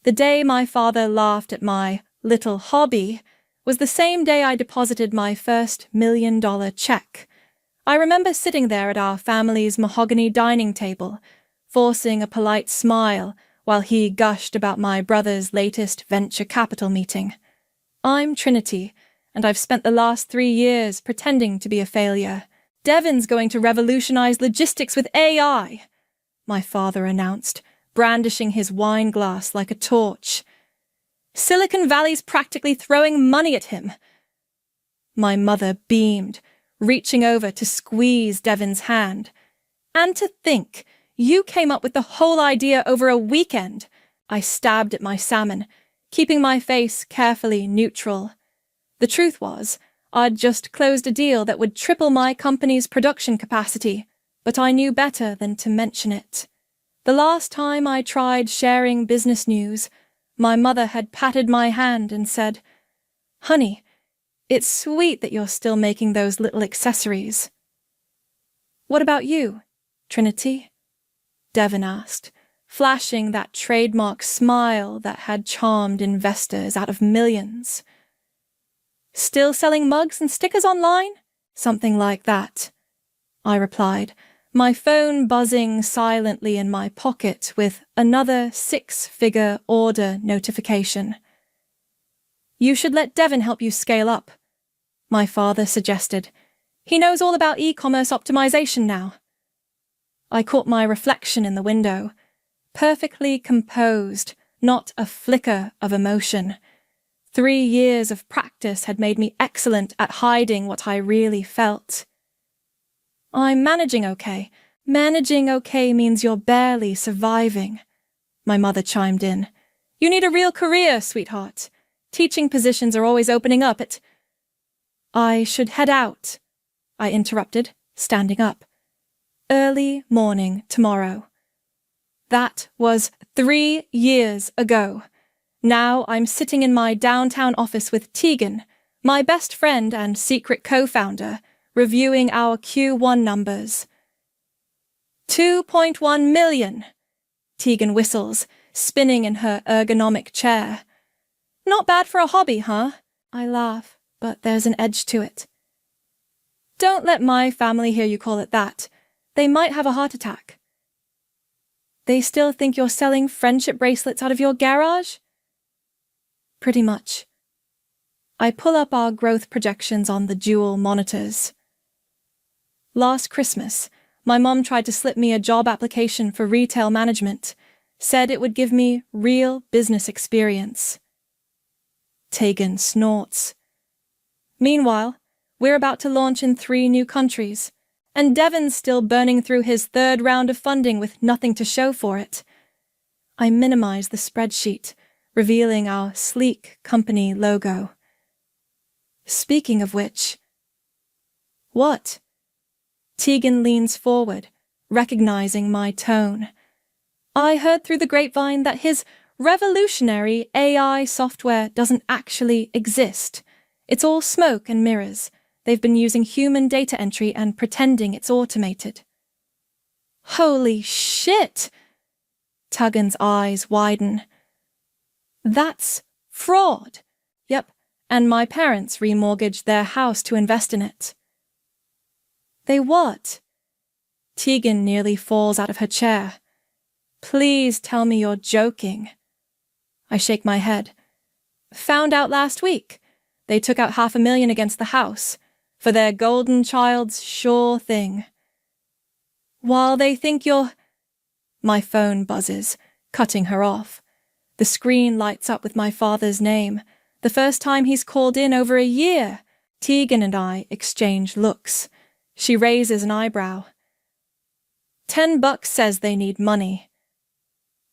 The day my father laughed at my little hobby was the same day I deposited my first $1 million check. I remember sitting there at our family's mahogany dining table, forcing a polite smile while he gushed about my brother's latest venture capital meeting. I'm Trinity, and I've spent the last 3 years pretending to be a failure. Devon's going to revolutionize logistics with AI, my father announced, brandishing his wine glass like a torch. Silicon Valley's practically throwing money at him. My mother beamed, reaching over to squeeze Devon's hand. And to think, you came up with the whole idea over a weekend. I stabbed at my salmon, keeping my face carefully neutral. The truth was, I'd just closed a deal that would triple my company's production capacity, but I knew better than to mention it. The last time I tried sharing business news, my mother had patted my hand and said, "Honey, it's sweet that you're still making those little accessories." "What about you, Trinity?" Devon asked, flashing that trademark smile that had charmed investors out of millions. "Still selling mugs and stickers online?" "Something like that," I replied, my phone buzzing silently in my pocket with another 6-figure order notification. "You should let Devon help you scale up," my father suggested. "He knows all about e-commerce optimization now." I caught my reflection in the window, perfectly composed, not a flicker of emotion. 3 years of practice had made me excellent at hiding what I really felt. "I'm managing okay. Managing okay means you're barely surviving," my mother chimed in. "You need a real career, sweetheart. Teaching positions are always opening up at—" "I should head out," I interrupted, standing up. "Early morning tomorrow." That was 3 years ago. Now I'm sitting in my downtown office with Tegan, my best friend and secret co-founder, reviewing our Q1 numbers. 2.1 million, Tegan whistles, spinning in her ergonomic chair. "Not bad for a hobby, huh?" I laugh, but there's an edge to it. "Don't let my family hear you call it that. They might have a heart attack." "They still think you're selling friendship bracelets out of your garage?" "Pretty much." I pull up our growth projections on the dual monitors. Last Christmas, my mom tried to slip me a job application for retail management, said it would give me real business experience. Tegan snorts. Meanwhile, we're about to launch in 3 new countries, and Devon's still burning through his 3rd round of funding with nothing to show for it. I minimize the spreadsheet, revealing our sleek company logo. Speaking of which... "What?" Tegan leans forward, recognizing my tone. "I heard through the grapevine that his revolutionary AI software doesn't actually exist. It's all smoke and mirrors. They've been using human data entry and pretending it's automated." "Holy shit!" Tegan's eyes widen. "That's fraud." "Yep, and my parents remortgaged their house to invest in it." "They what?" Tegan nearly falls out of her chair. "Please tell me you're joking." I shake my head. "Found out last week. They took out $500,000 against the house, for their golden child's sure thing." "While they think you're—" My phone buzzes, cutting her off. The screen lights up with my father's name, the first time he's called in over a year. Tegan and I exchange looks. She raises an eyebrow. $10 says they need money.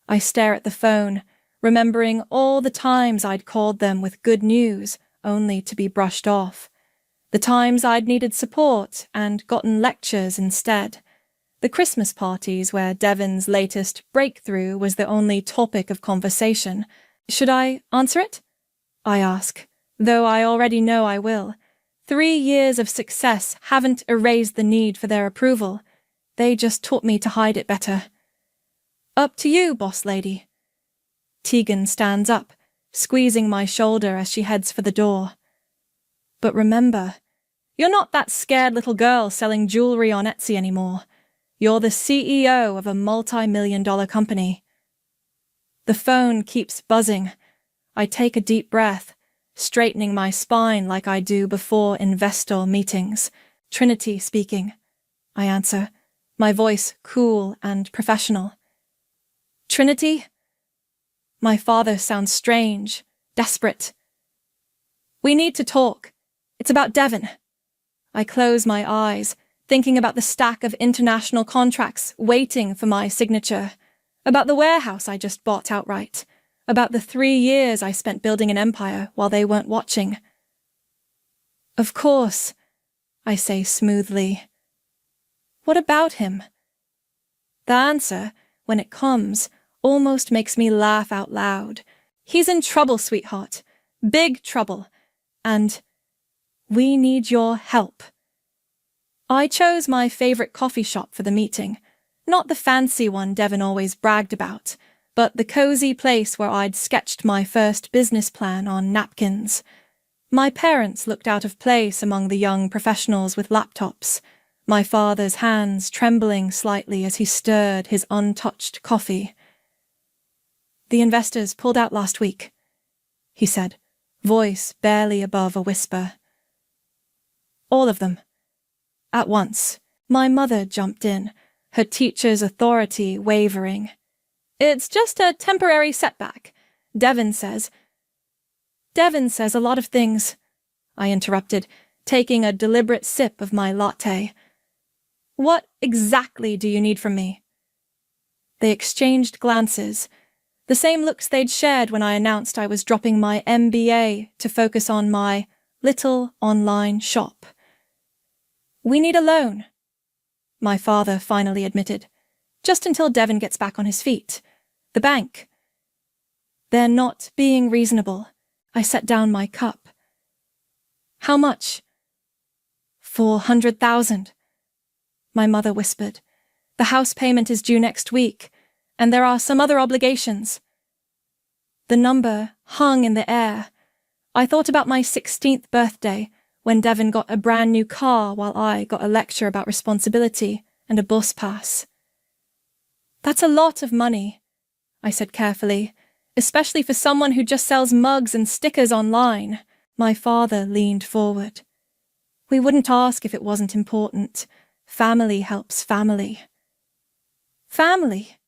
I stare at the phone, remembering all the times I'd called them with good news, only to be brushed off. The times I'd needed support and gotten lectures instead. The Christmas parties where Devon's latest breakthrough was the only topic of conversation. Should I answer it? I ask, though I already know I will. 3 years of success haven't erased the need for their approval. They just taught me to hide it better. "Up to you, boss lady." Tegan stands up, squeezing my shoulder as she heads for the door. But remember, you're not that scared little girl selling jewelry on Etsy anymore. You're the CEO of a multi-million-dollar company. The phone keeps buzzing. I take a deep breath, straightening my spine like I do before investor meetings. Trinity speaking, I answer, my voice cool and professional. Trinity? My father sounds strange, desperate. We need to talk. It's about Devon. I close my eyes, thinking about the stack of international contracts waiting for my signature, about the warehouse I just bought outright, about the 3 years I spent building an empire while they weren't watching. Of course, I say smoothly. What about him? The answer, when it comes, almost makes me laugh out loud. He's in trouble, sweetheart. Big trouble. And we need your help. I chose my favorite coffee shop for the meeting. Not the fancy one Devon always bragged about, but the cozy place where I'd sketched my first business plan on napkins. My parents looked out of place among the young professionals with laptops, my father's hands trembling slightly as he stirred his untouched coffee. The investors pulled out last week, he said, voice barely above a whisper. All of them. At once, my mother jumped in, her teacher's authority wavering. It's just a temporary setback, Devon says. Devon says a lot of things, I interrupted, taking a deliberate sip of my latte. What exactly do you need from me? They exchanged glances, the same looks they'd shared when I announced I was dropping my MBA to focus on my little online shop. We need a loan, my father finally admitted, just until Devon gets back on his feet. The bank. They're not being reasonable. I set down my cup. How much? 400,000. My mother whispered. The house payment is due next week, and there are some other obligations. The number hung in the air. I thought about my 16th birthday, when Devon got a brand new car while I got a lecture about responsibility and a bus pass. That's a lot of money, I said carefully, especially for someone who just sells mugs and stickers online. My father leaned forward. We wouldn't ask if it wasn't important. Family helps family. Family?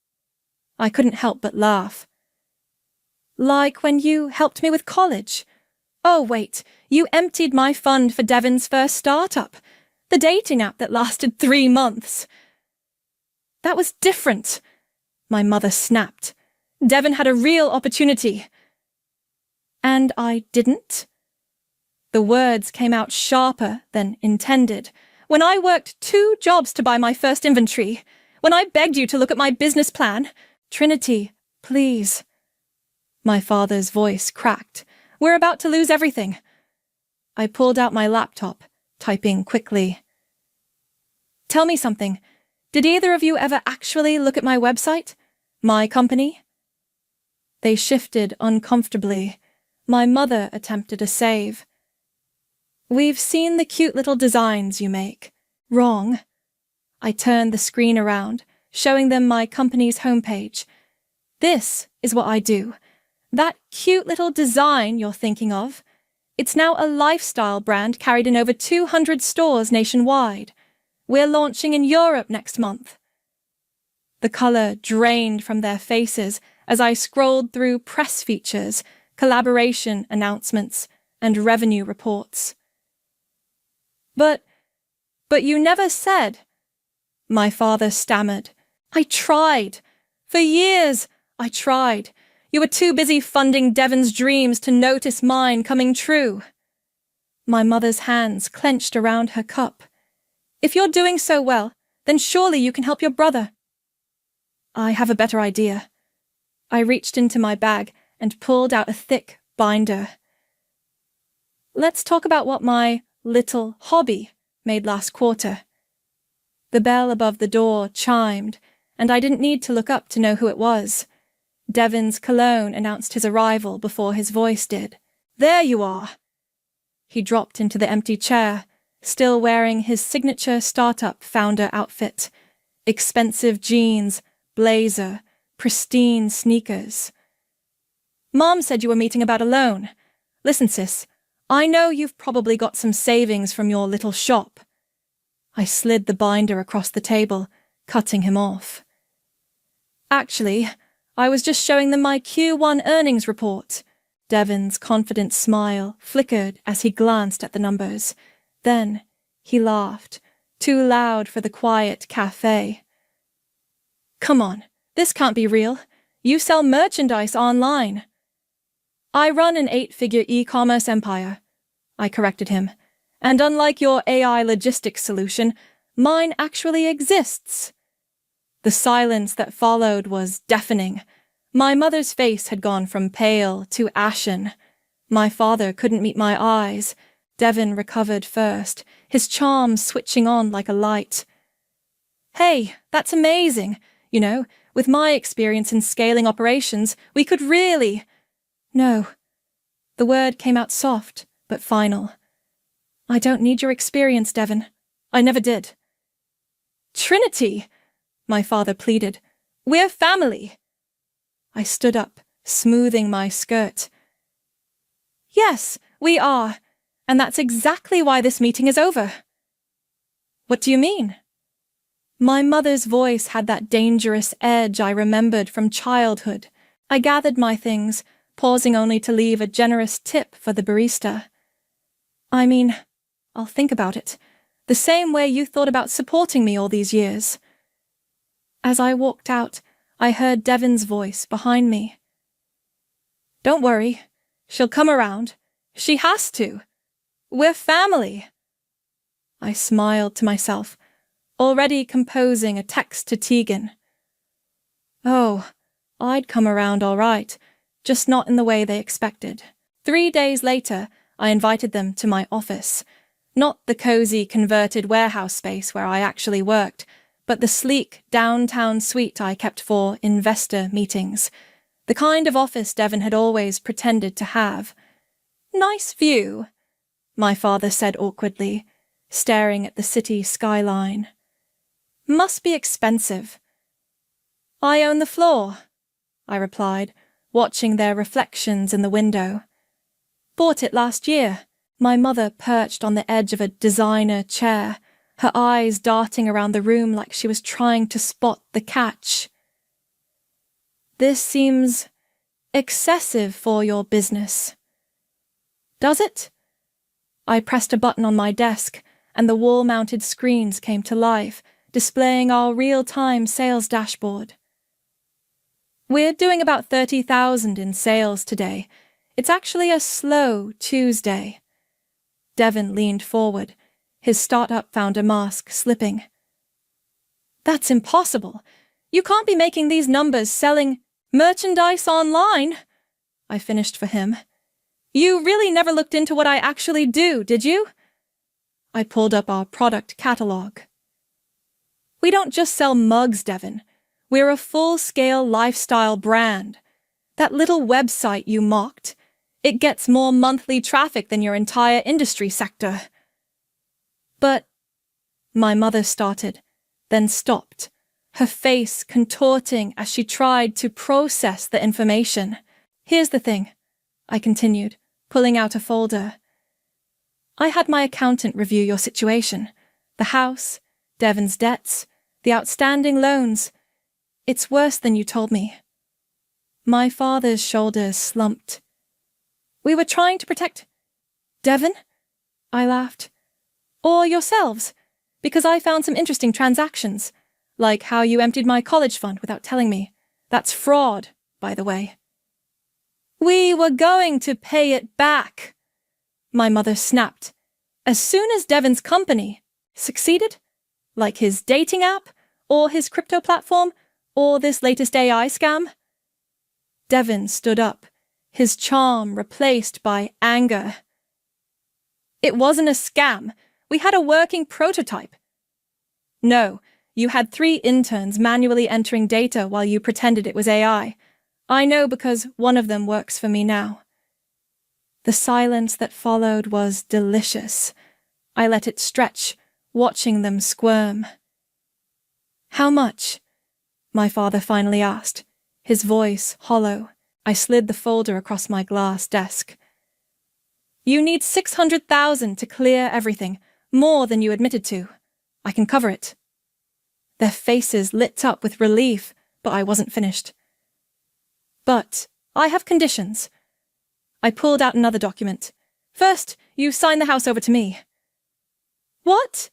I couldn't help but laugh. Like when you helped me with college. Oh, wait, you emptied my fund for Devon's first startup, the dating app that lasted 3 months. That was different, my mother snapped. Devon had a real opportunity. And I didn't? The words came out sharper than intended. When I worked 2 jobs to buy my first inventory, when I begged you to look at my business plan. Trinity, please. My father's voice cracked. We're about to lose everything. I pulled out my laptop, typing quickly. Tell me something. Did either of you ever actually look at my website? My company? They shifted uncomfortably. My mother attempted a save. We've seen the cute little designs you make. Wrong. I turned the screen around, showing them my company's homepage. This is what I do. That cute little design you're thinking of, it's now a lifestyle brand carried in over 200 stores nationwide. We're launching in Europe next month. The color drained from their faces as I scrolled through press features, collaboration announcements, and revenue reports. But you never said, my father stammered. I tried. For years, I tried. You were too busy funding Devon's dreams to notice mine coming true. My mother's hands clenched around her cup. If you're doing so well, then surely you can help your brother. I have a better idea. I reached into my bag and pulled out a thick binder. Let's talk about what my little hobby made last quarter. The bell above the door chimed, and I didn't need to look up to know who it was. Devon's cologne announced his arrival before his voice did. "There you are." He dropped into the empty chair, still wearing his signature startup founder outfit. Expensive jeans, blazer, pristine sneakers. "Mom said you were meeting about a loan. Listen, sis, I know you've probably got some savings from your little shop." I slid the binder across the table, cutting him off. "Actually, I was just showing them my Q1 earnings report." Devon's confident smile flickered as he glanced at the numbers. Then he laughed, too loud for the quiet cafe. "Come on, this can't be real. You sell merchandise online." "I run an 8-figure e-commerce empire," I corrected him, "and unlike your AI logistics solution, mine actually exists." The silence that followed was deafening. My mother's face had gone from pale to ashen. My father couldn't meet my eyes. Devon recovered first, his charm switching on like a light. "Hey, that's amazing. You know, with my experience in scaling operations, we could really—" "No." The word came out soft, but final. "I don't need your experience, Devon. I never did." "Trinity," my father pleaded. "We're family." I stood up, smoothing my skirt. "Yes, we are, and that's exactly why this meeting is over." "What do you mean?" My mother's voice had that dangerous edge I remembered from childhood. I gathered my things, pausing only to leave a generous tip for the barista. "I mean, I'll think about it, the same way you thought about supporting me all these years." As I walked out, I heard Devon's voice behind me. "Don't worry, she'll come around. She has to. We're family." I smiled to myself, already composing a text to Tegan. Oh, I'd come around all right, just not in the way they expected. 3 days later, I invited them to my office. Not the cozy converted warehouse space where I actually worked, but the sleek downtown suite I kept for investor meetings. The kind of office Devon had always pretended to have. "Nice view," my father said awkwardly, staring at the city skyline. "Must be expensive." "I own the floor," I replied, watching their reflections in the window. "Bought it last year." My mother perched on the edge of a designer chair, her eyes darting around the room like she was trying to spot the catch. "This seems excessive for your business." "Does it?" I pressed a button on my desk, and the wall-mounted screens came to life, displaying our real-time sales dashboard. "We're doing about 30,000 in sales today. It's actually a slow Tuesday." Devon leaned forward, his startup founder mask slipping. "That's impossible. You can't be making these numbers selling merchandise online," I finished for him. "You really never looked into what I actually do, did you?" I pulled up our product catalog. "We don't just sell mugs, Devon. We're a full-scale lifestyle brand. That little website you mocked, it gets more monthly traffic than your entire industry sector." "But," my mother started, then stopped, her face contorting as she tried to process the information. "Here's the thing," I continued, pulling out a folder. "I had my accountant review your situation. The house, Devon's debts, the outstanding loans. It's worse than you told me." My father's shoulders slumped. "We were trying to protect Devon?" I laughed. "Or yourselves, because I found some interesting transactions, like how you emptied my college fund without telling me. That's fraud, by the way." "We were going to pay it back," my mother snapped, "as soon as Devon's company succeeded, like his dating app, or his crypto platform, or this latest AI scam." Devon stood up, his charm replaced by anger. "It wasn't a scam. We had a working prototype." "No, you had 3 interns manually entering data while you pretended it was AI. I know because one of them works for me now. The silence that followed was delicious. I let it stretch, watching them squirm. How much? My father finally asked, his voice hollow. I slid the folder across my glass desk. You need 600,000 to clear everything, more than you admitted to. I can cover it. Their faces lit up with relief, but I wasn't finished. But I have conditions. I pulled out another document. First, you sign the house over to me. What?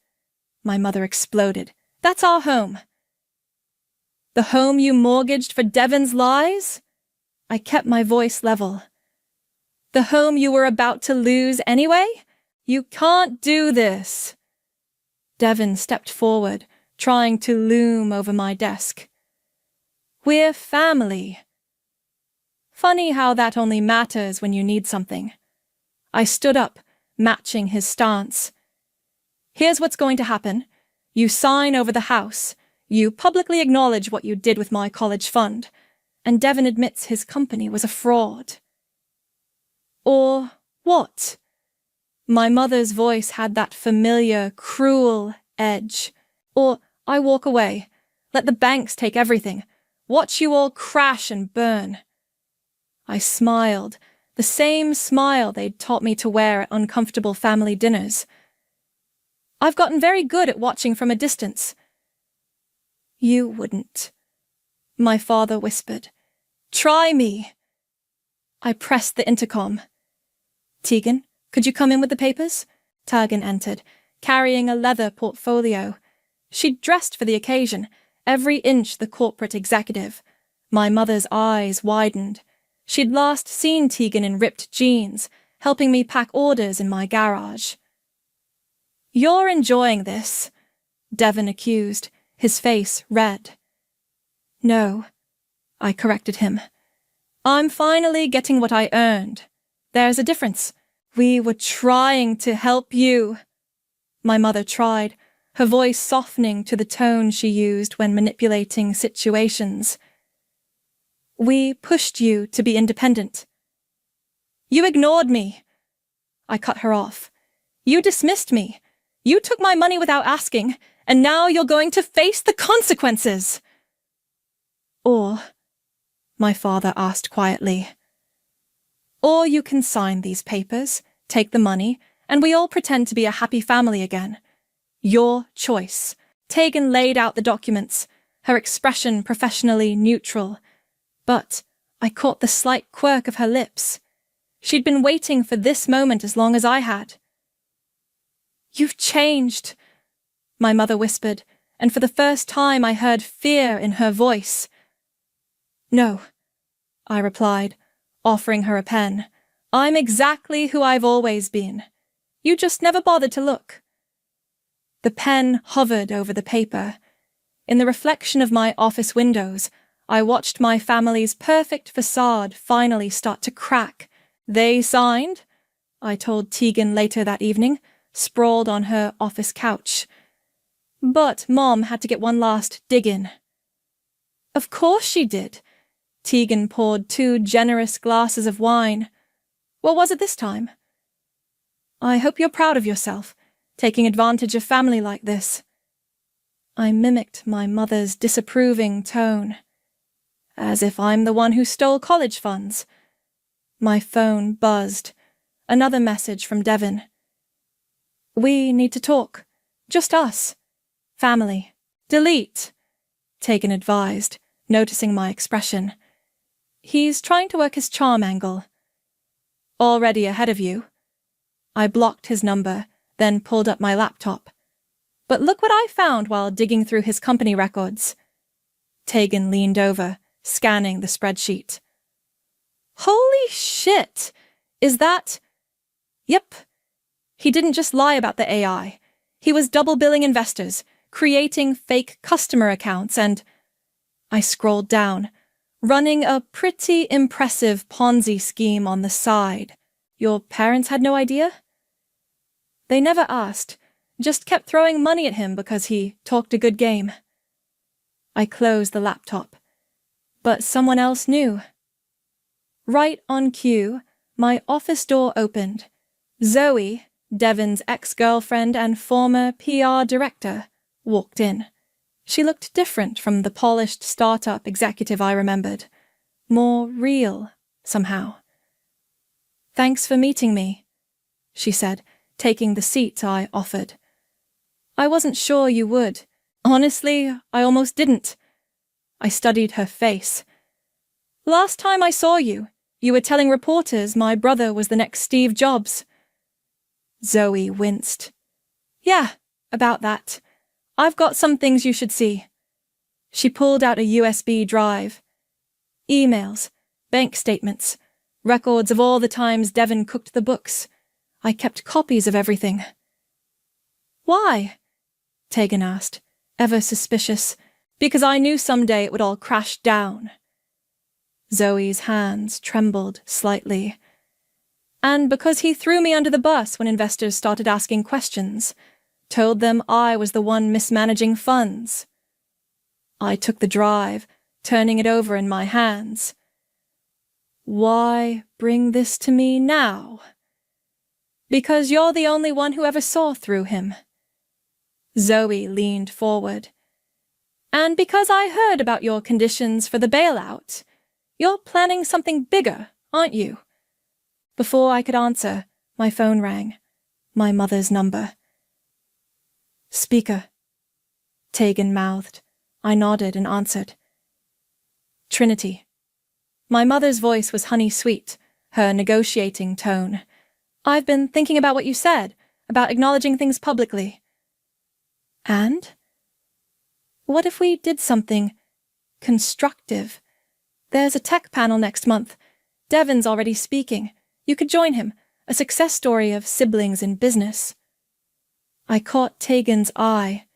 My mother exploded. That's our home. The home you mortgaged for Devon's lies? I kept my voice level. The home you were about to lose anyway? You can't do this. Devon stepped forward, trying to loom over my desk. We're family. Funny how that only matters when you need something. I stood up, matching his stance. Here's what's going to happen. You sign over the house. You publicly acknowledge what you did with my college fund. And Devon admits his company was a fraud. Or what? My mother's voice had that familiar, cruel edge. Or I walk away, let the banks take everything, watch you all crash and burn. I smiled, the same smile they'd taught me to wear at uncomfortable family dinners. I've gotten very good at watching from a distance. You wouldn't, my father whispered. Try me. I pressed the intercom. Tegan, could you come in with the papers? Tegan entered, carrying a leather portfolio. She'd dressed for the occasion, every inch the corporate executive. My mother's eyes widened. She'd last seen Tegan in ripped jeans, helping me pack orders in my garage. You're enjoying this, Devon accused, his face red. No, I corrected him. I'm finally getting what I earned. There's a difference. We were trying to help you. My mother tried, her voice softening to the tone she used when manipulating situations. We pushed you to be independent. You ignored me. I cut her off. You dismissed me. You took my money without asking, and now you're going to face the consequences. Or, my father asked quietly, or you can sign these papers, take the money, and we all pretend to be a happy family again. Your choice. Tegan laid out the documents, her expression professionally neutral. But I caught the slight quirk of her lips. She'd been waiting for this moment as long as I had. You've changed, my mother whispered, and for the first time I heard fear in her voice. No, I replied, offering her a pen. I'm exactly who I've always been. You just never bothered to look. The pen hovered over the paper. In the reflection of my office windows, I watched my family's perfect facade finally start to crack. They signed, I told Tegan later that evening, sprawled on her office couch. But Mom had to get one last dig in. Of course she did. Tegan poured 2 generous glasses of wine. What was it this time? I hope you're proud of yourself, taking advantage of family like this. I mimicked my mother's disapproving tone. As if I'm the one who stole college funds. My phone buzzed. Another message from Devon. We need to talk. Just us. Family. Delete, Tegan advised, noticing my expression. He's trying to work his charm angle. Already ahead of you. I blocked his number, then pulled up my laptop. But look what I found while digging through his company records. Tegan leaned over, scanning the spreadsheet. Holy shit! Is that... Yep. He didn't just lie about the AI. He was double-billing investors, creating fake customer accounts and... I scrolled down, running a pretty impressive Ponzi scheme on the side. Your parents had no idea? They never asked, just kept throwing money at him because he talked a good game. I closed the laptop. But someone else knew. Right on cue, my office door opened. Zoe, Devon's ex-girlfriend and former PR director, walked in. She looked different from the polished startup executive I remembered. More real, somehow. "Thanks for meeting me," she said, taking the seat I offered. "I wasn't sure you would. Honestly, I almost didn't." I studied her face. "Last time I saw you, you were telling reporters my brother was the next Steve Jobs." Zoe winced. "Yeah, about that. I've got some things you should see." She pulled out a USB drive. Emails, bank statements, records of all the times Devon cooked the books. I kept copies of everything. "Why?" Tegan asked, ever suspicious, because I knew someday it would all crash down. Zoe's hands trembled slightly. "And because he threw me under the bus when investors started asking questions, told them I was the one mismanaging funds." I took the drive, turning it over in my hands. "Why bring this to me now?" "Because you're the only one who ever saw through him." Zoe leaned forward. "And because I heard about your conditions for the bailout, you're planning something bigger, aren't you?" Before I could answer, my phone rang. My mother's number. "Speaker," Tegan mouthed. I nodded and answered. "Trinity." My mother's voice was honey-sweet, her negotiating tone. "I've been thinking about what you said, about acknowledging things publicly." "And?" "What if we did something constructive? There's a tech panel next month. Devon's already speaking. You could join him, a success story of siblings in business." I caught Tegan's eye.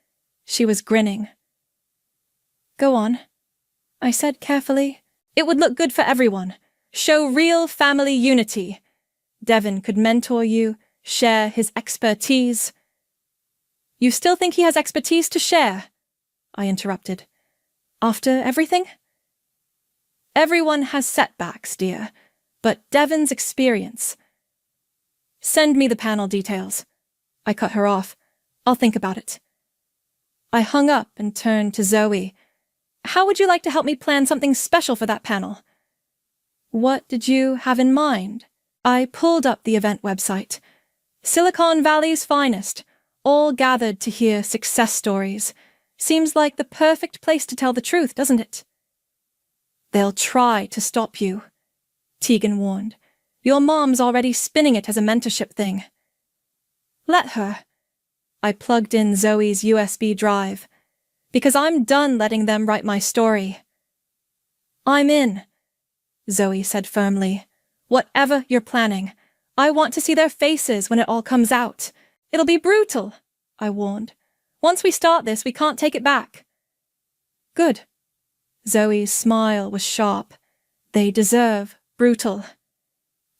She was grinning. "Go on," I said carefully. "It would look good for everyone. Show real family unity. Devon could mentor you, share his expertise." "You still think he has expertise to share?" I interrupted. "After everything?" "Everyone has setbacks, dear, but Devon's experience." "Send me the panel details." I cut her off. "I'll think about it." I hung up and turned to Zoe. "How would you like to help me plan something special for that panel?" "What did you have in mind?" I pulled up the event website. Silicon Valley's finest, all gathered to hear success stories. Seems like the perfect place to tell the truth, doesn't it? "They'll try to stop you," Tegan warned. "Your mom's already spinning it as a mentorship thing." "Let her." I plugged in Zoe's USB drive. "Because I'm done letting them write my story." "I'm in," Zoe said firmly. "Whatever you're planning, I want to see their faces when it all comes out. It'll be brutal," I warned. "Once we start this, we can't take it back." "Good." Zoe's smile was sharp. "They deserve brutal."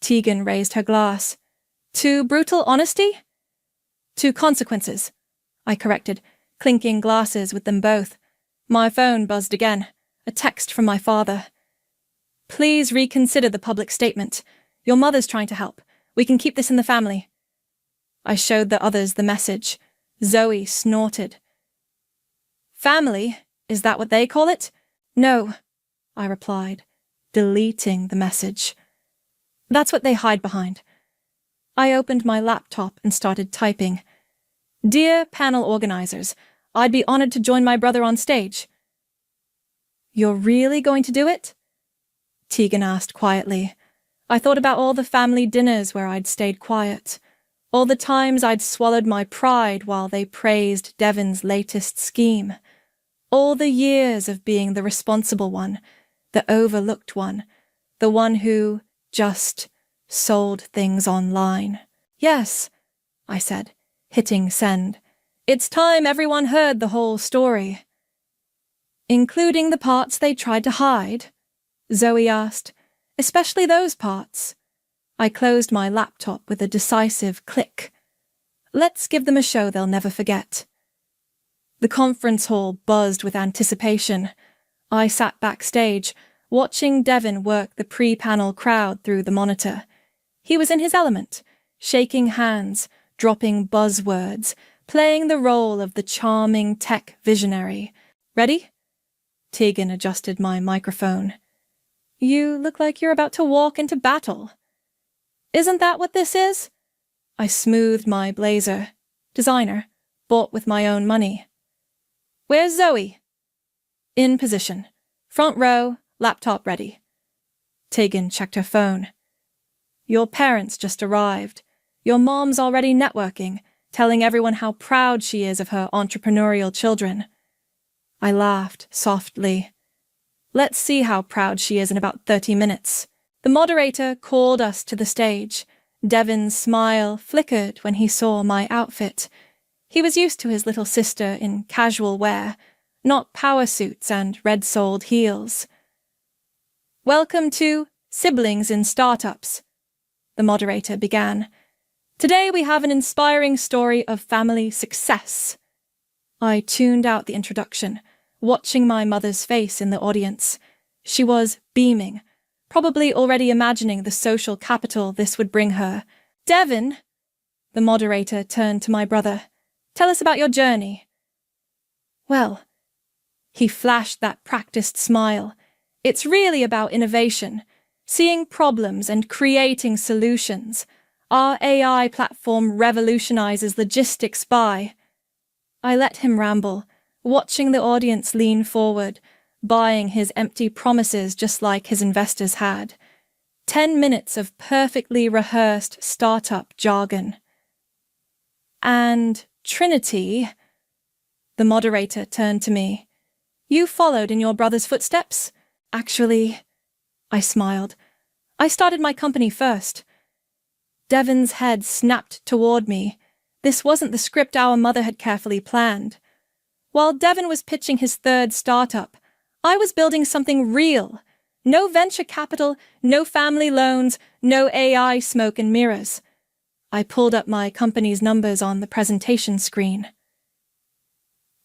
Tegan raised her glass. "To brutal honesty?" "To consequences," I corrected, clinking glasses with them both. My phone buzzed again. A text from my father. "Please reconsider the public statement. Your mother's trying to help. We can keep this in the family." I showed the others the message. Zoe snorted. "Family? Is that what they call it?" "No," I replied, deleting the message. "That's what they hide behind." I opened my laptop and started typing. "Dear panel organizers, I'd be honored to join my brother on stage." "You're really going to do it?" Tegan asked quietly. I thought about all the family dinners where I'd stayed quiet, all the times I'd swallowed my pride while they praised Devon's latest scheme, all the years of being the responsible one, the overlooked one, the one who just sold things online. "Yes," I said, hitting send. "It's time everyone heard the whole story." "Including the parts they tried to hide?" Zoe asked. "Especially those parts." I closed my laptop with a decisive click. Let's give them a show they'll never forget. The conference hall buzzed with anticipation. I sat backstage, watching Devin work the pre-panel crowd through the monitor. He was in his element, shaking hands, dropping buzzwords, playing the role of the charming tech visionary. Ready? Tegan adjusted my microphone. You look like you're about to walk into battle. Isn't that what this is? I smoothed my blazer. Designer, bought with my own money. Where's Zoe? In position. Front row, laptop ready. Tegan checked her phone. Your parents just arrived. Your mom's already networking, telling everyone how proud she is of her entrepreneurial children. I laughed softly. Let's see how proud she is in about 30 minutes. The moderator called us to the stage. Devin's smile flickered when he saw my outfit. He was used to his little sister in casual wear, not power suits and red-soled heels. Welcome to Siblings in Startups, the moderator began. Today we have an inspiring story of family success. I tuned out the introduction, watching my mother's face in the audience. She was beaming, probably already imagining the social capital this would bring her. Devin, the moderator turned to my brother. Tell us about your journey. Well, he flashed that practiced smile. It's really about innovation, seeing problems and creating solutions. Our AI platform revolutionizes logistics by... I let him ramble, watching the audience lean forward, buying his empty promises just like his investors had. 10 minutes of perfectly rehearsed startup jargon. And Trinity, the moderator turned to me. You followed in your brother's footsteps? Actually, I smiled. I started my company first. Devin's head snapped toward me. This wasn't the script our mother had carefully planned. While Devin was pitching his third startup, I was building something real. No venture capital, no family loans, no AI smoke and mirrors. I pulled up my company's numbers on the presentation screen.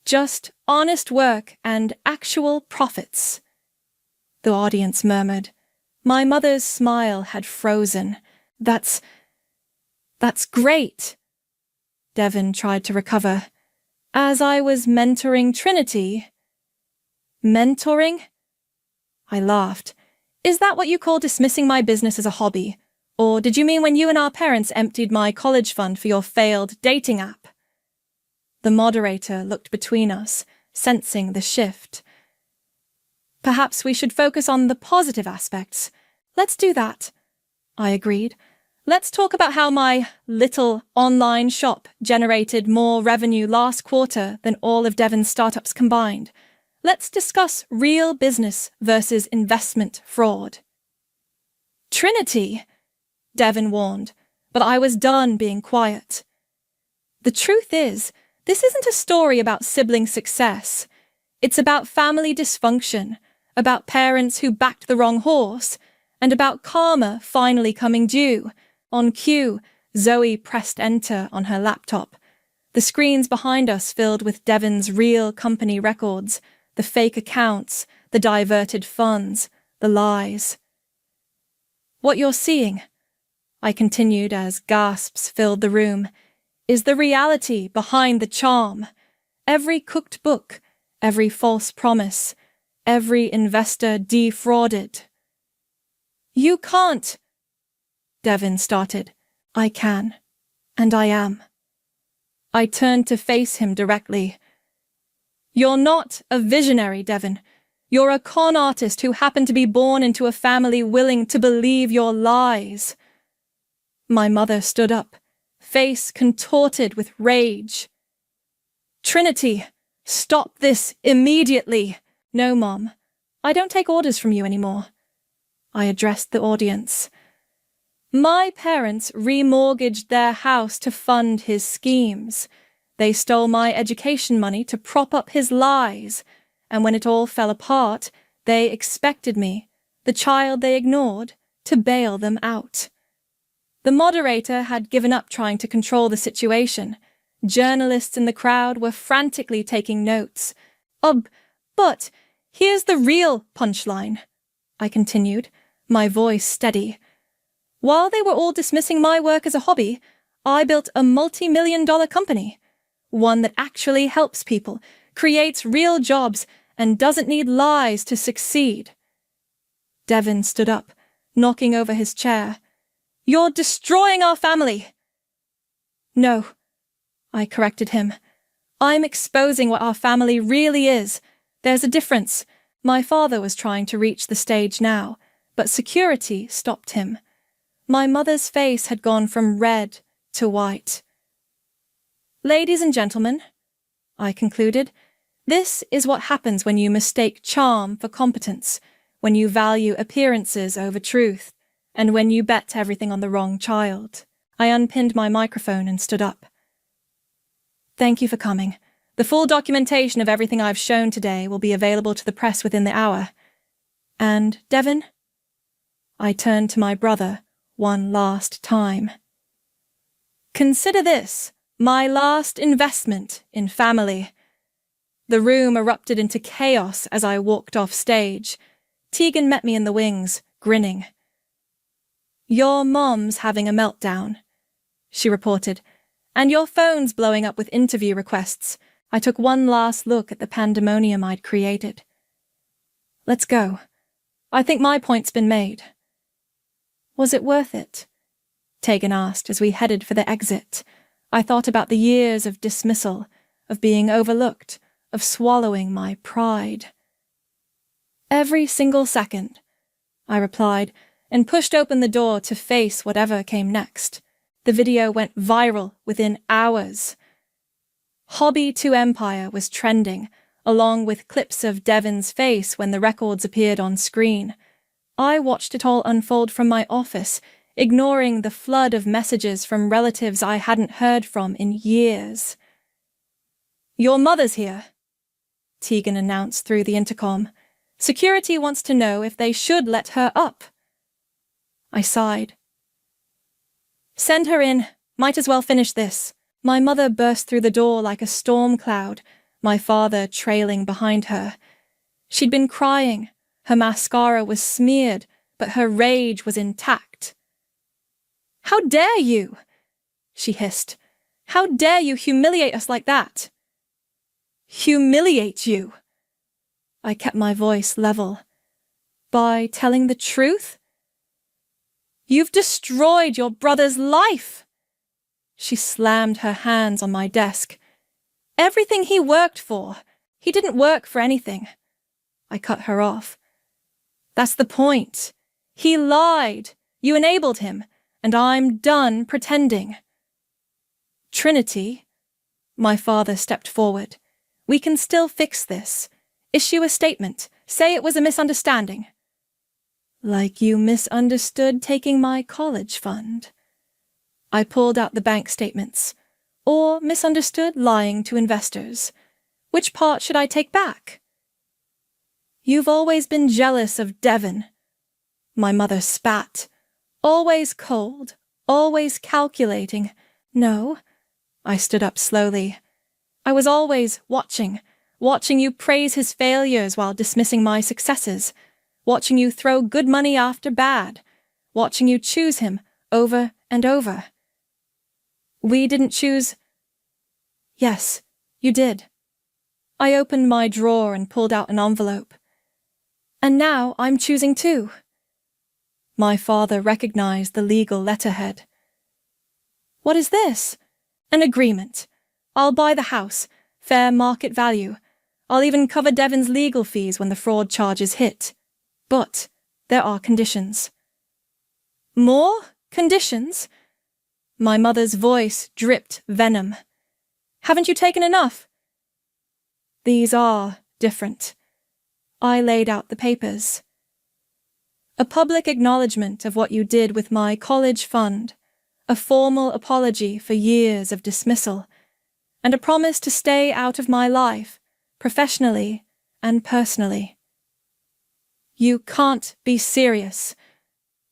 Just honest work and actual profits, the audience murmured. My mother's smile had frozen. That's great. Devin tried to recover. As I was mentoring Trinity... Mentoring? I laughed. Is that what you call dismissing my business as a hobby? Or did you mean when you and our parents emptied my college fund for your failed dating app? The moderator looked between us, sensing the shift. Perhaps we should focus on the positive aspects. Let's do that. I agreed. Let's talk about how my little online shop generated more revenue last quarter than all of Devin's startups combined. Let's discuss real business versus investment fraud. Trinity, Devin warned, but I was done being quiet. The truth is, this isn't a story about sibling success. It's about family dysfunction, about parents who backed the wrong horse, and about karma finally coming due. On cue, Zoe pressed enter on her laptop. The screens behind us filled with Devin's real company records, the fake accounts, the diverted funds, the lies. What you're seeing, I continued as gasps filled the room, is the reality behind the charm. Every cooked book, every false promise, every investor defrauded. You can't, Devin started. I can, and I am. I turned to face him directly. You're not a visionary, Devin. You're a con artist who happened to be born into a family willing to believe your lies. My mother stood up, face contorted with rage. Trinity, stop this immediately. No, Mom. I don't take orders from you anymore. I addressed the audience. My parents remortgaged their house to fund his schemes. They stole my education money to prop up his lies, and when it all fell apart, they expected me, the child they ignored, to bail them out. The moderator had given up trying to control the situation. Journalists in the crowd were frantically taking notes. But here's the real punchline, I continued, my voice steady. While they were all dismissing my work as a hobby, I built a multi-million-dollar company, one that actually helps people, creates real jobs, and doesn't need lies to succeed. Devin stood up, knocking over his chair. You're destroying our family! No, I corrected him. I'm exposing what our family really is. There's a difference. My father was trying to reach the stage now, but security stopped him. My mother's face had gone from red to white. Ladies and gentlemen, I concluded, this is what happens when you mistake charm for competence, when you value appearances over truth, and when you bet everything on the wrong child. I unpinned my microphone and stood up. Thank you for coming. The full documentation of everything I've shown today will be available to the press within the hour. And, Devin? I turned to my brother one last time. Consider this my last investment in family. The room erupted into chaos as I walked off stage. Tegan met me in the wings, grinning. Your mom's having a meltdown, she reported, and your phone's blowing up with interview requests. I took one last look at the pandemonium I'd created. Let's go. I think my point's been made. Was it worth it? Tegan asked as we headed for the exit. I thought about the years of dismissal, of being overlooked, of swallowing my pride. Every single second, I replied, and pushed open the door to face whatever came next. The video went viral within hours. Hobby to Empire was trending, along with clips of Devin's face when the records appeared on screen. I watched it all unfold from my office, ignoring the flood of messages from relatives I hadn't heard from in years. Your mother's here, Tegan announced through the intercom. Security wants to know if they should let her up. I sighed. Send her in. Might as well finish this. My mother burst through the door like a storm cloud, my father trailing behind her. She'd been crying. Her mascara was smeared, but her rage was intact. How dare you? She hissed. How dare you humiliate us like that? Humiliate you? I kept my voice level. By telling the truth? You've destroyed your brother's life! She slammed her hands on my desk. Everything he worked for. He didn't work for anything. I cut her off. That's the point. He lied. You enabled him, and I'm done pretending. Trinity, my father stepped forward. We can still fix this. Issue a statement. Say it was a misunderstanding. Like you misunderstood taking my college fund. I pulled out the bank statements. Or misunderstood lying to investors. Which part should I take back? You've always been jealous of Devin. My mother spat. Always cold, always calculating. No, I stood up slowly. I was always watching you praise his failures while dismissing my successes, watching you throw good money after bad, watching you choose him over and over. We didn't choose. Yes, you did. I opened my drawer and pulled out an envelope. And now I'm choosing too. My father recognized the legal letterhead. What is this? An agreement. I'll buy the house, fair market value. I'll even cover Devin's legal fees when the fraud charges hit. But there are conditions. More conditions? My mother's voice dripped venom. Haven't you taken enough? These are different. I laid out the papers. A public acknowledgement of what you did with my college fund, a formal apology for years of dismissal, and a promise to stay out of my life, professionally and personally. You can't be serious,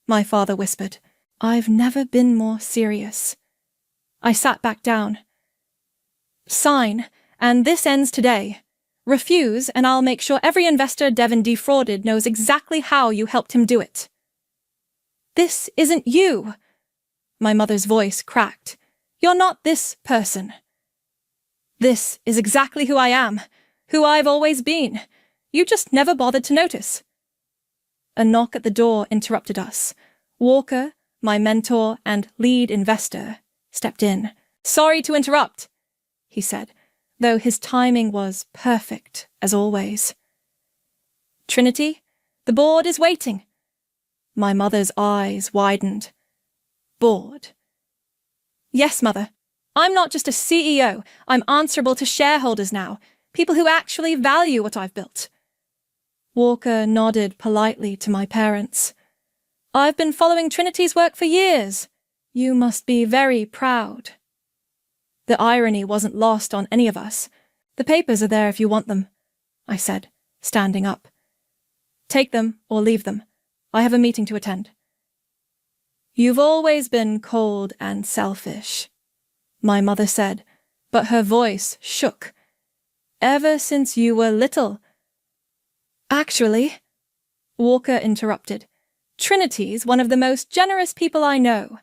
my father whispered. I've never been more serious. I sat back down. Sign, and this ends today. Refuse, and I'll make sure every investor Devon defrauded knows exactly how you helped him do it." "This isn't you." My mother's voice cracked. "You're not this person." "This is exactly who I am, who I've always been. You just never bothered to notice." A knock at the door interrupted us. Walker, my mentor and lead investor, stepped in. "Sorry to interrupt," he said, though his timing was perfect, as always. "Trinity, the board is waiting." My mother's eyes widened. "Board?" "Yes, Mother. I'm not just a CEO. I'm answerable to shareholders now, people who actually value what I've built." Walker nodded politely to my parents. "I've been following Trinity's work for years. You must be very proud." The irony wasn't lost on any of us. "The papers are there if you want them," I said, standing up. "Take them or leave them. I have a meeting to attend." "You've always been cold and selfish," my mother said, but her voice shook. "Ever since you were little." "Actually," Walker interrupted, "Trinity's one of the most generous people I know.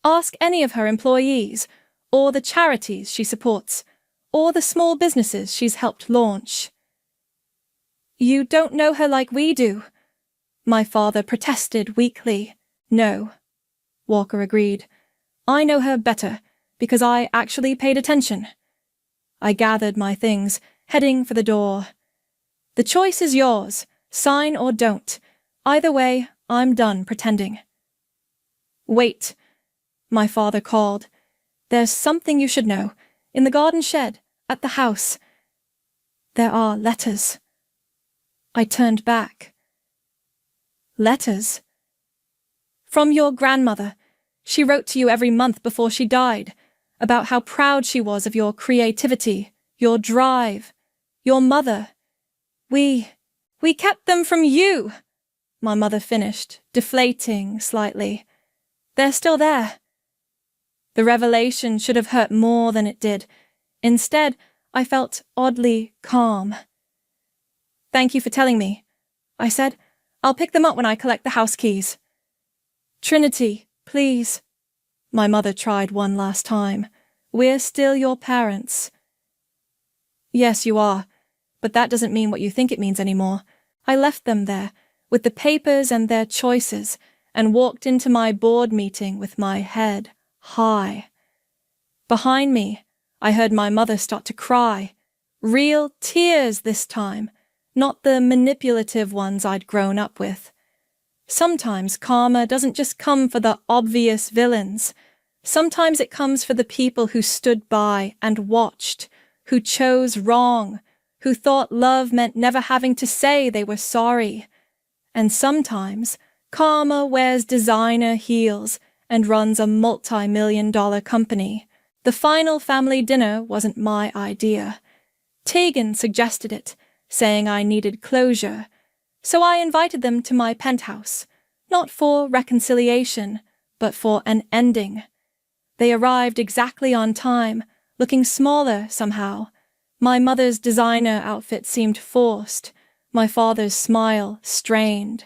Ask any of her employees, or the charities she supports, or the small businesses she's helped launch." "You don't know her like we do," my father protested weakly. "No," Walker agreed. "I know her better, because I actually paid attention." I gathered my things, heading for the door. "The choice is yours, sign or don't. Either way, I'm done pretending." "Wait," my father called. "There's something you should know. In the garden shed, at the house. There are letters." I turned back. "Letters?" "From your grandmother. She wrote to you every month before she died, about how proud she was of your creativity, your drive, your mother. We kept them from you," my mother finished, deflating slightly. "They're still there." The revelation should have hurt more than it did. Instead, I felt oddly calm. "Thank you for telling me," I said. "I'll pick them up when I collect the house keys." "Trinity, please." My mother tried one last time. "We're still your parents." "Yes, you are, but that doesn't mean what you think it means anymore. I left them there, with the papers and their choices, and walked into my board meeting with my head high. Behind me, I heard my mother start to cry. Real tears this time, not the manipulative ones I'd grown up with. Sometimes karma doesn't just come for the obvious villains. Sometimes it comes for the people who stood by and watched, who chose wrong, who thought love meant never having to say they were sorry. And sometimes karma wears designer heels and runs a multi-million-dollar company. The final family dinner wasn't my idea. Tegan suggested it, saying I needed closure, so I invited them to my penthouse, not for reconciliation, but for an ending. They arrived exactly on time, looking smaller somehow. My mother's designer outfit seemed forced, my father's smile strained.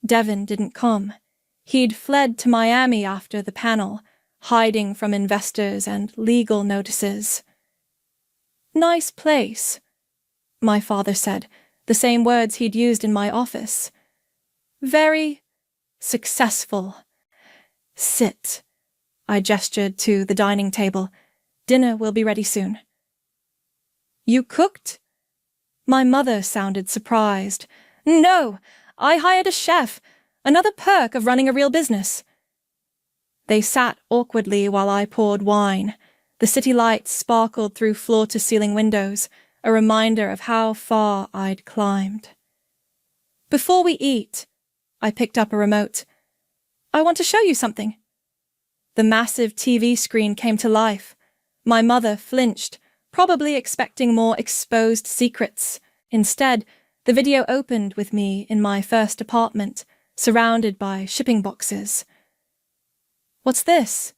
Devon didn't come. He'd fled to Miami after the panel, hiding from investors and legal notices. "Nice place," my father said, the same words he'd used in my office. "Very successful. Sit." I gestured to the dining table. "Dinner will be ready soon." "You cooked?" My mother sounded surprised. "No, I hired a chef. Another perk of running a real business." They sat awkwardly while I poured wine. The city lights sparkled through floor-to-ceiling windows, a reminder of how far I'd climbed. "Before we eat," I picked up a remote. "I want to show you something." The massive TV screen came to life. My mother flinched, probably expecting more exposed secrets. Instead, the video opened with me in my first apartment, surrounded by shipping boxes. "What's this?"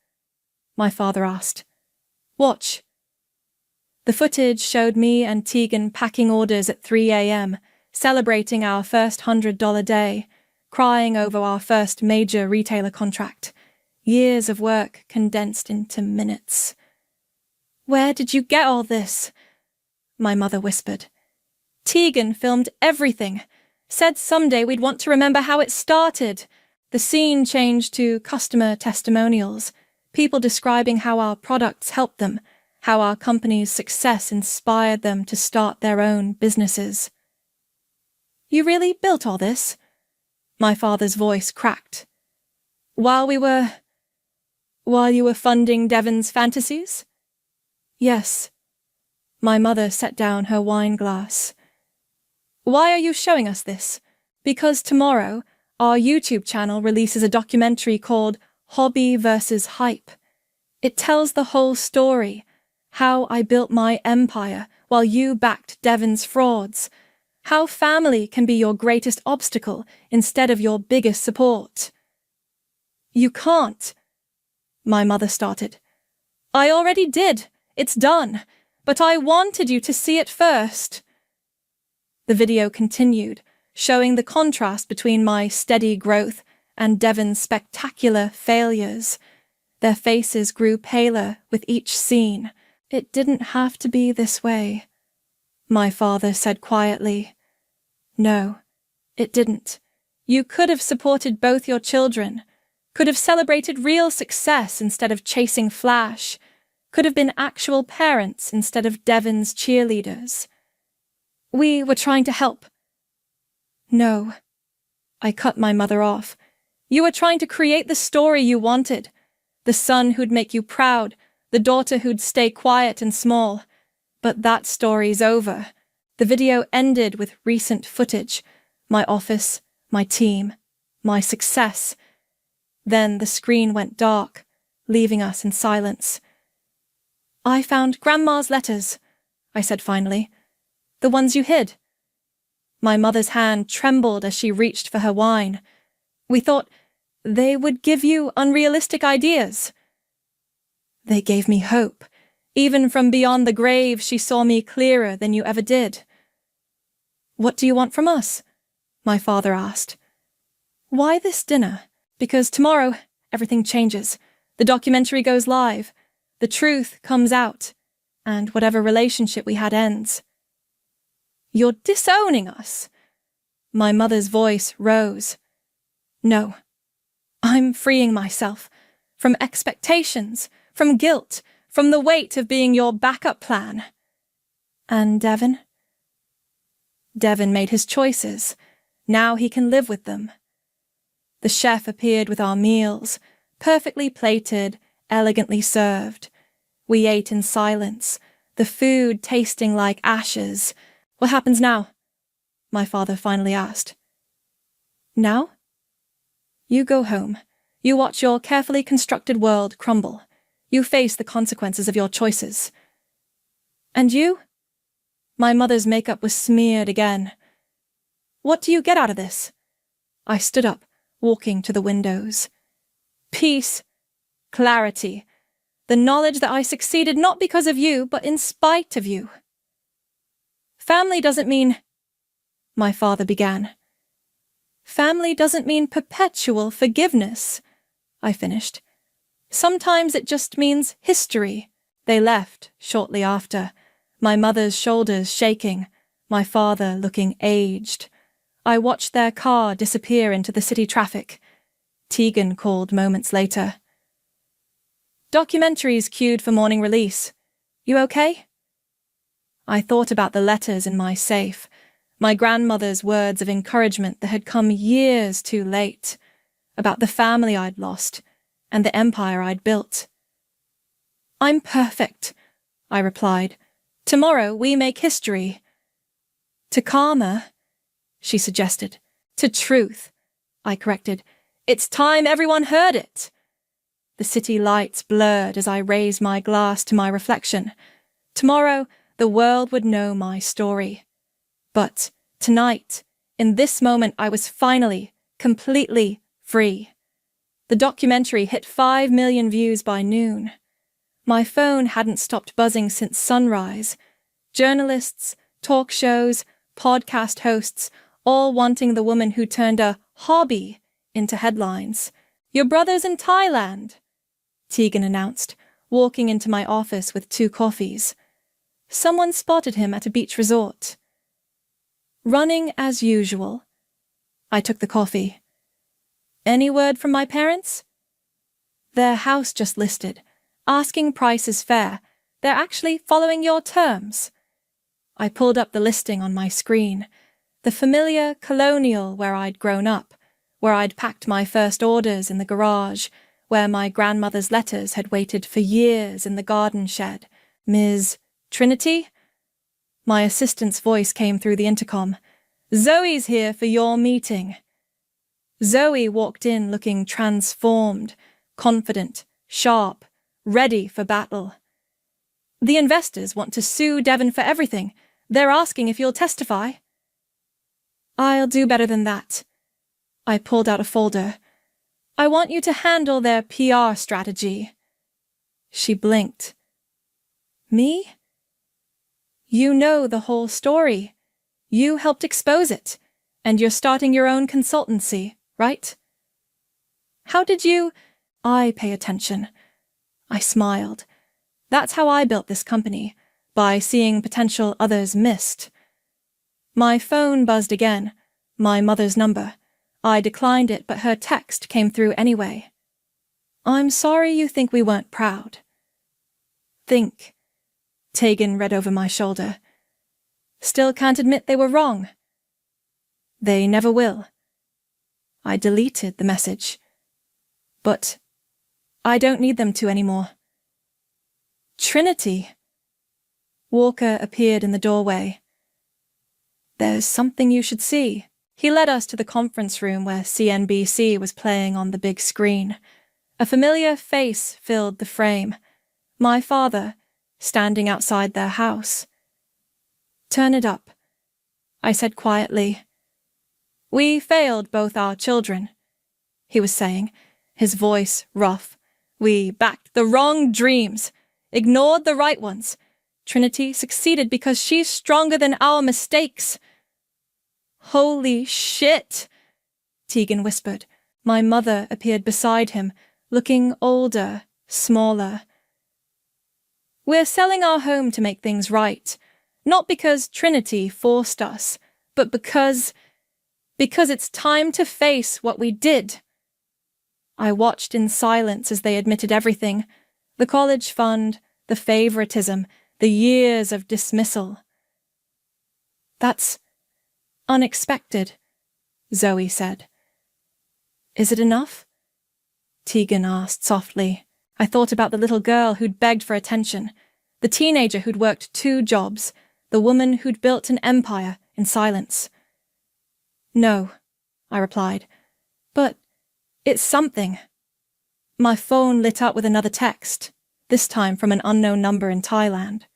my father asked. "Watch." The footage showed me and Tegan packing orders at 3 a.m., celebrating our first $100 day, crying over our first major retailer contract. Years of work condensed into minutes. "Where did you get all this?" my mother whispered. "Tegan filmed everything, said someday we'd want to remember how it started." The scene changed to customer testimonials, people describing how our products helped them, how our company's success inspired them to start their own businesses. "You really built all this?" My father's voice cracked. While you were funding Devon's fantasies?" "Yes." My mother set down her wine glass. "Why are you showing us this?" "Because tomorrow, our YouTube channel releases a documentary called Hobby versus Hype. It tells the whole story, how I built my empire while you backed Devon's frauds, how family can be your greatest obstacle instead of your biggest support." "You can't," my mother started. "I already did. It's done. But I wanted you to see it first." The video continued, showing the contrast between my steady growth and Devon's spectacular failures. Their faces grew paler with each scene. "It didn't have to be this way," my father said quietly. "No, it didn't. You could have supported both your children, could have celebrated real success instead of chasing flash, could have been actual parents instead of Devon's cheerleaders. We were trying to help." "No," I cut my mother off. "You were trying to create the story you wanted. The son who'd make you proud, the daughter who'd stay quiet and small. But that story's over." The video ended with recent footage, my office, my team, my success. Then the screen went dark, leaving us in silence. "I found Grandma's letters," I said finally. "The ones you hid." My mother's hand trembled as she reached for her wine. "We thought they would give you unrealistic ideas." "They gave me hope. Even from beyond the grave, she saw me clearer than you ever did." "What do you want from us?" my father asked. "Why this dinner?" "Because tomorrow, everything changes. The documentary goes live. The truth comes out. And whatever relationship we had ends." "You're disowning us." My mother's voice rose. "No. I'm freeing myself. From expectations, from guilt, from the weight of being your backup plan." "And Devon?" "Devon made his choices. Now he can live with them." The chef appeared with our meals, perfectly plated, elegantly served. We ate in silence, the food tasting like ashes. "What happens now?" my father finally asked. "Now?" "You go home. You watch your carefully constructed world crumble. You face the consequences of your choices." "And you?" My mother's makeup was smeared again. "What do you get out of this?" I stood up, walking to the windows. "Peace. Clarity. The knowledge that I succeeded not because of you, but in spite of you." "Family doesn't mean—" my father began. "Family doesn't mean perpetual forgiveness," I finished. "Sometimes it just means history." They left shortly after, my mother's shoulders shaking, my father looking aged. I watched their car disappear into the city traffic. Tegan called moments later. "Documentary's queued for morning release. You okay?" I thought about the letters in my safe, my grandmother's words of encouragement that had come years too late, about the family I'd lost and the empire I'd built. "I'm perfect," I replied. "Tomorrow we make history." "To karma," she suggested. "To truth," I corrected. "It's time everyone heard it." The city lights blurred as I raised my glass to my reflection. Tomorrow, the world would know my story. But tonight, in this moment, I was finally, completely free. The documentary hit 5 million views by noon. My phone hadn't stopped buzzing since sunrise. Journalists, talk shows, podcast hosts, all wanting the woman who turned a hobby into headlines. "Your brother's in Thailand," Tegan announced, walking into my office with 2 coffees. Someone spotted him at a beach resort. Running as usual. I took the coffee. "Any word from my parents?" "Their house just listed. Asking price is fair. They're actually following your terms." I pulled up the listing on my screen. The familiar colonial where I'd grown up, where I'd packed my first orders in the garage, where my grandmother's letters had waited for years in the garden shed. "Ms. Trinity?" My assistant's voice came through the intercom. "Zoe's here for your meeting." Zoe walked in looking transformed, confident, sharp, ready for battle. "The investors want to sue Devon for everything. They're asking if you'll testify." "I'll do better than that." I pulled out a folder. "I want you to handle their PR strategy." She blinked. "Me?" "You know the whole story. You helped expose it, and you're starting your own consultancy, right?" "How did you—" "I pay attention." I smiled. "That's how I built this company, by seeing potential others missed." My phone buzzed again, my mother's number. I declined it, but her text came through anyway. "I'm sorry you think we weren't proud." "Think." Tegan read over my shoulder. "Still can't admit they were wrong." "They never will." I deleted the message. "But I don't need them to anymore." "Trinity." Walker appeared in the doorway. "There's something you should see." He led us to the conference room where CNBC was playing on the big screen. A familiar face filled the frame. My father, standing outside their house. "Turn it up," I said quietly. "We failed both our children," he was saying, his voice rough. "We backed the wrong dreams, ignored the right ones. Trinity succeeded because she's stronger than our mistakes." "Holy shit," Tegan whispered. My mother appeared beside him, looking older, smaller. "We're selling our home to make things right. Not because Trinity forced us, but because it's time to face what we did." I watched in silence as they admitted everything. The college fund, the favoritism, the years of dismissal. "That's unexpected," Zoe said. "Is it enough?" Tegan asked softly. I thought about the little girl who'd begged for attention, the teenager who'd worked 2 jobs, the woman who'd built an empire in silence. "No," I replied, "but it's something." My phone lit up with another text, this time from an unknown number in Thailand.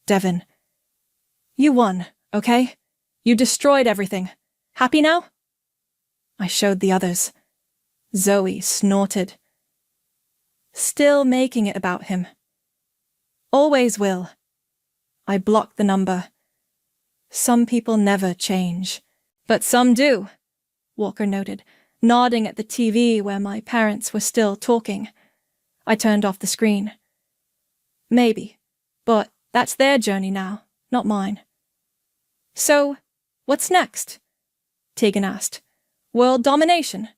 "Devon, you won, okay? You destroyed everything. Happy now?" I showed the others. Zoe snorted. "Still making it about him." "Always will." I blocked the number. "Some people never change." "But some do," Walker noted, nodding at the TV where my parents were still talking. I turned off the screen. "Maybe, but that's their journey now, not mine." "So, what's next?" Tegan asked. "World domination?"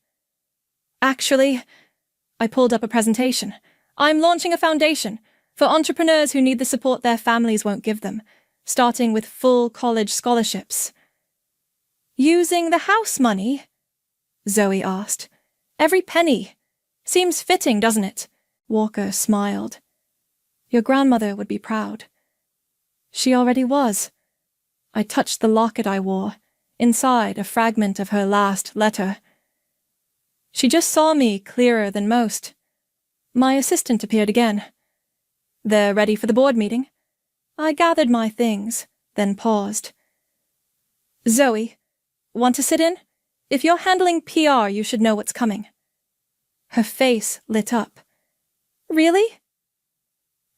"Actually," I pulled up a presentation. "I'm launching a foundation for entrepreneurs who need the support their families won't give them, starting with full college scholarships." "Using the house money?" Zoe asked. "Every penny. Seems fitting, doesn't it?" Walker smiled. "Your grandmother would be proud." She already was. I touched the locket I wore, inside a fragment of her last letter. She just saw me clearer than most. My assistant appeared again. "They're ready for the board meeting?" I gathered my things, then paused. "Zoe, want to sit in? If you're handling PR, you should know what's coming." Her face lit up. "Really?"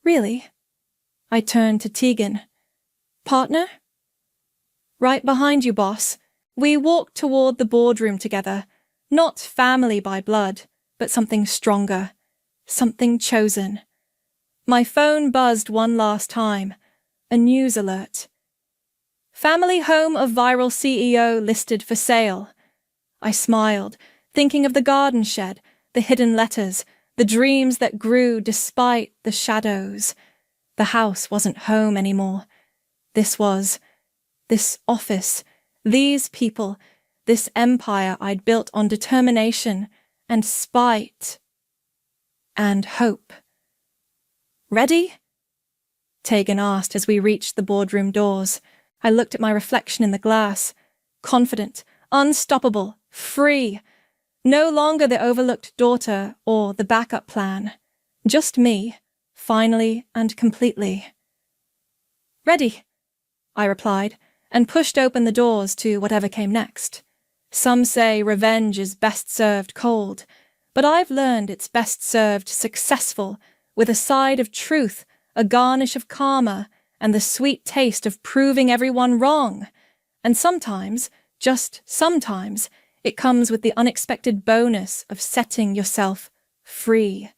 Really? I turned to Tegan. Partner? Right behind you, boss. We walked toward the boardroom together, not family by blood, but something stronger, something chosen. My phone buzzed one last time, a news alert. Family home of viral CEO listed for sale. I smiled, thinking of the garden shed, the hidden letters, the dreams that grew despite the shadows. The house wasn't home anymore. This office, these people, this empire I'd built on determination and spite and hope. Ready? Tegan asked as we reached the boardroom doors. I looked at my reflection in the glass, confident, unstoppable, free. No longer the overlooked daughter or the backup plan. Just me, finally and completely. Ready, I replied, and pushed open the doors to whatever came next. Some say revenge is best served cold, but I've learned it's best served successful, with a side of truth, a garnish of karma, and the sweet taste of proving everyone wrong. And sometimes, just sometimes, it comes with the unexpected bonus of setting yourself free.